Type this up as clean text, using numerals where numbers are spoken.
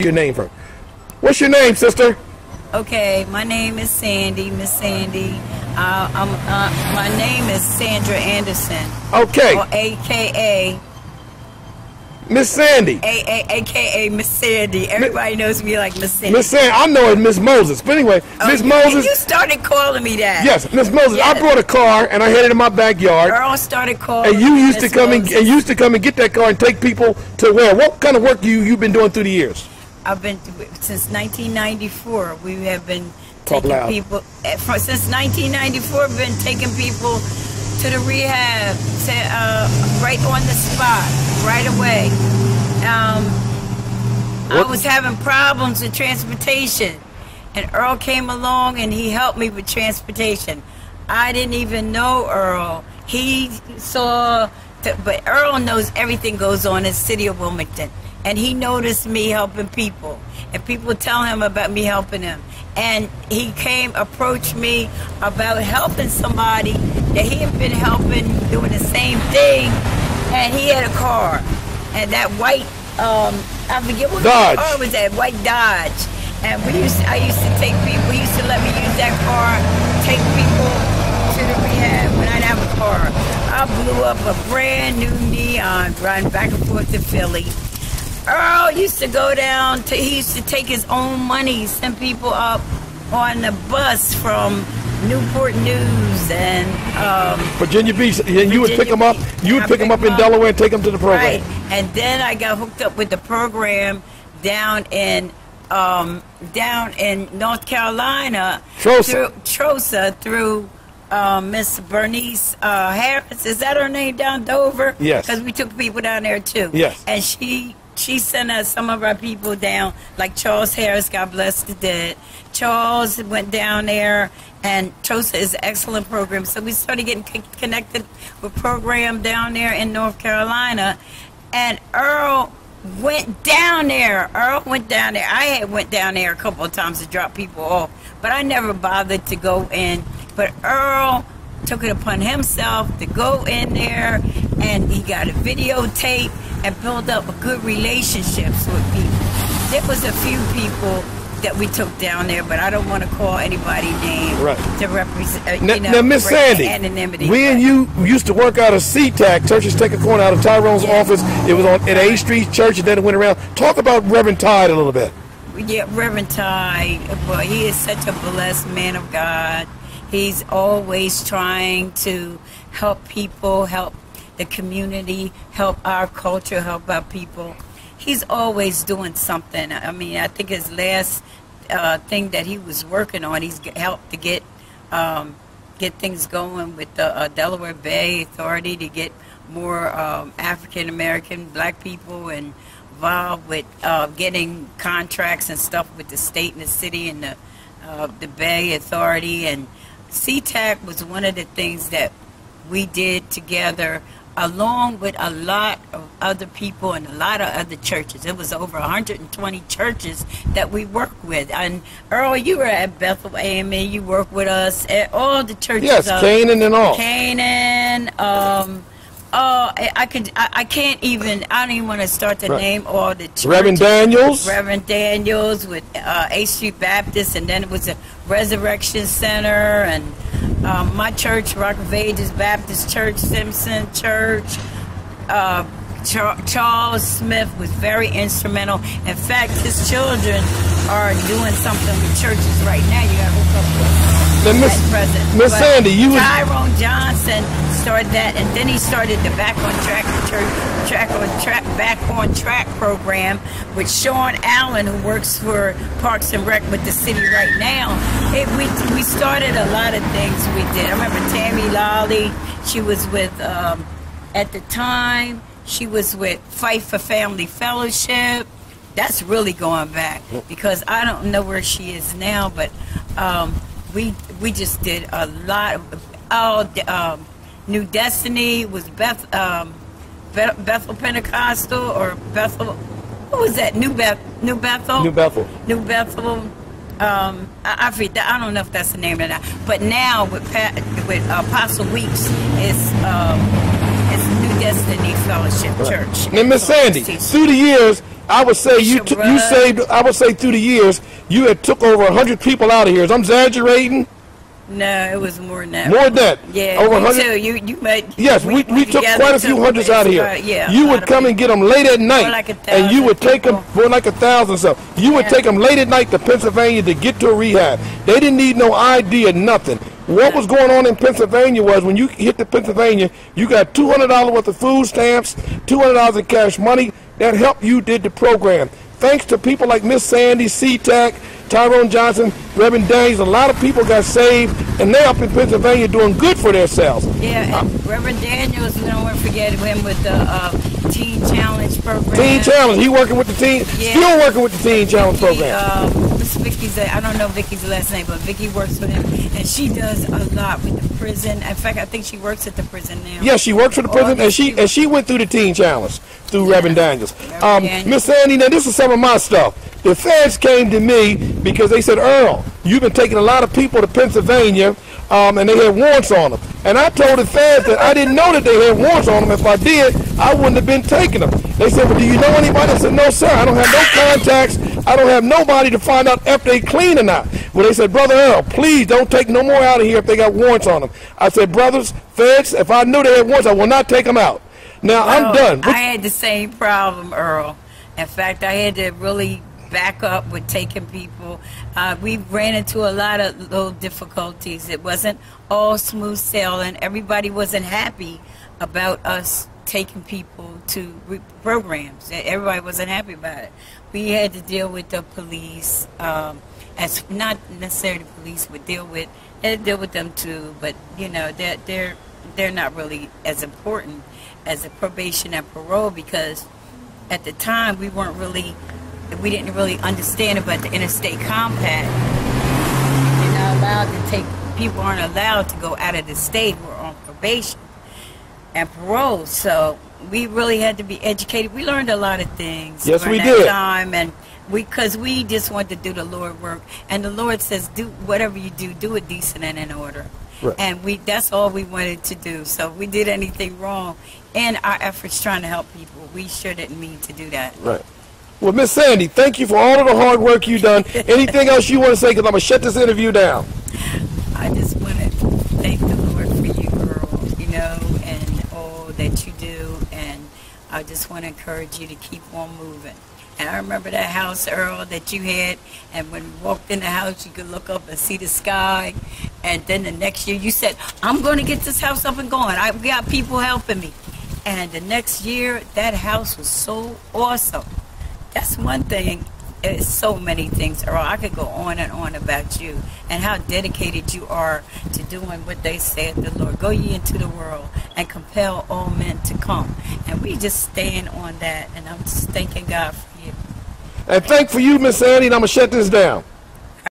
your name first. What's your name, sister? Okay, my name is Sandy, Miss Sandy. My name is Sandra Anderson. Okay. Or AKA Miss Sandy. AKA Miss Sandy. Everybody knows me like Miss Sandy. Miss Sandy, I know it, Miss Moses. But anyway, Miss Moses. You started calling me that. Yes, Miss Moses. Yes. I brought a car and I had it in my backyard. Earl started calling. And you used to come and get that car and take people to where? What kind of work you've been doing through the years? I've been since 1994. We have been Talk taking loud. people since 1994. We've been taking people to the rehab, right on the spot, right away. I was having problems with transportation, and Earl came along and he helped me with transportation. I didn't even know Earl. He saw, but Earl knows everything goes on in the city of Wilmington, and he noticed me helping people, and people tell him about me helping him. And he approached me about helping somebody that he had been helping doing the same thing, and he had a car, and that white, I forget what car was that, white Dodge. And I used to take people, he used to let me use that car, take people to the rehab when I didn't have a car. I blew up a brand new Neon riding back and forth to Philly. Earl used to go down to, he used to take his own money, send people up on the bus from Newport News and Virginia Beach, and you would pick them up. You would pick them up in Delaware and take them to the program. Right, and then I got hooked up with the program down in North Carolina, Trosa, through Miss Bernice Harris. Is that her name, down Dover? Yes. Because we took people down there too. Yes. And she sent us some of our people down, like Charles Harris, God bless the dead. Charles went down there, and TROSA is an excellent program. So we started getting connected with program down there in North Carolina, and Earl went down there. I went down there a couple of times to drop people off, but I never bothered to go in. But Earl took it upon himself to go in there, and he got a videotape and build up a good relationships with people. There was a few people that we took down there, but I don't want to call anybody names to represent. Now, Miss Sandy, anonymity. We and you used to work out of SeaTac, Church's Take a Corner, out of Tyrone's office. It was at A Street Church, and then it went around. Talk about Reverend Tide a little bit. Yeah, Reverend Tide, boy, he is such a blessed man of God. He's always trying to help people, help the community, help our culture, help our people. He's always doing something. I mean, I think his last thing that he was working on, he's helped to get things going with the Delaware Bay Authority to get more African American, black people involved with getting contracts and stuff with the state and the city and the Bay Authority. And SeaTac was one of the things that we did together, along with a lot of other people and a lot of other churches. It was over 120 churches that we worked with. And Earl, you were at Bethel AME. You worked with us at all the churches. Yes, Canaan and all. Canaan. I can't even. I don't even want to start to name all the churches. Reverend Daniels. Reverend Daniels with A Street Baptist, and then it was a Resurrection Center, and my church, Rock of Ages Baptist Church, Simpson Church. Charles Smith was very instrumental. In fact, his children are doing something with churches right now. You got to hook up with Miss Sandy, Tyrone Johnson started that, and then he started the Back on Track program with Sean Allen, who works for Parks and Rec with the city right now. We started a lot of things we did. I remember Tammy Lolly. She was with at the time. She was with Fight for Family Fellowship. That's really going back, because I don't know where she is now, but we just did a lot of New Destiny was Bethel Pentecostal, or Bethel, what was that? New Bethel. I forget. I don't know if that's the name or not. But now with Apostle Weeks, it's New Destiny Fellowship Church. And Miss Sandy, through the years, I would say you saved. I would say through the years you had took over 100 people out of here. I'm exaggerating. No, it was more than that. More than that. Yeah, over 100. Too. You met. Yes, we took quite a few hundreds out of here. Yeah, you would come and get them late at night, like and you would take them for like 1,000. So you would take them late at night to Pennsylvania to get to a rehab. They didn't need no ID or nothing. What was going on in Pennsylvania was when you hit the Pennsylvania, you got $200 worth of food stamps, $200 in cash money. That helped you did the program. Thanks to people like Miss Sandy, SeaTac, Tyrone Johnson, Reverend Daniels, a lot of people got saved, and they're up in Pennsylvania doing good for themselves. Yeah, and Reverend Daniels, we don't want to forget him with the Teen Challenge program. Teen Challenge, he working with the teen, still working with the Teen Challenge program. Miss Vicky's, I don't know Vicky's last name, but Vicky works with him, and she does a lot with the prison. In fact, I think she works at the prison now. Yeah, she works for the prison, and she went through the Teen Challenge through Reverend Daniels. Miss Sandy, now this is some of my stuff. The feds came to me because they said, Earl, you've been taking a lot of people to Pennsylvania, and they had warrants on them. And I told the feds that I didn't know that they had warrants on them. If I did, I wouldn't have been taking them. They said, well, do you know anybody? I said, no, sir. I don't have no contacts. I don't have nobody to find out if they clean or not. Well, they said, Brother Earl, please don't take no more out of here if they got warrants on them. I said, brothers, feds, if I knew they had warrants, I will not take them out. Now, I'm done. I had the same problem, Earl. In fact, I had to really back up with taking people. We ran into a lot of little difficulties. It wasn't all smooth sailing. Everybody wasn't happy about us taking people to programs. Everybody wasn't happy about it. We had to deal with the police, as not necessarily the police would deal with. They deal with them too, but you know they're not really as important as the probation and parole, because at the time we didn't really understand about the interstate compact. You're not allowed to take, people aren't allowed to go out of the state. We're on probation and parole, so we really had to be educated. We learned a lot of things. Yes, we that did. Time, and because we just wanted to do the Lord work, and the Lord says, do whatever you do it decent and in order. Right. And that's all we wanted to do. So if we did anything wrong in our efforts trying to help people, we sure didn't mean to do that. Right. Well, Miss Sandy, thank you for all of the hard work you've done. Anything else you want to say? Because I'm going to shut this interview down. I just want to thank the Lord for you, girl, you know, and all that you do. And I just want to encourage you to keep on moving. And I remember that house, Earl, that you had, and when we walked in the house, you could look up and see the sky. And then the next year, you said, I'm going to get this house up and going. I've got people helping me. And the next year, that house was so awesome. That's one thing. It's so many things, Earl. I could go on and on about you and how dedicated you are to doing what they said, the Lord. Go ye into the world and compel all men to come. And we just stand on that, and I'm just thanking God for you. And thank for you, Miss Sandy, and I'm going to shut this down.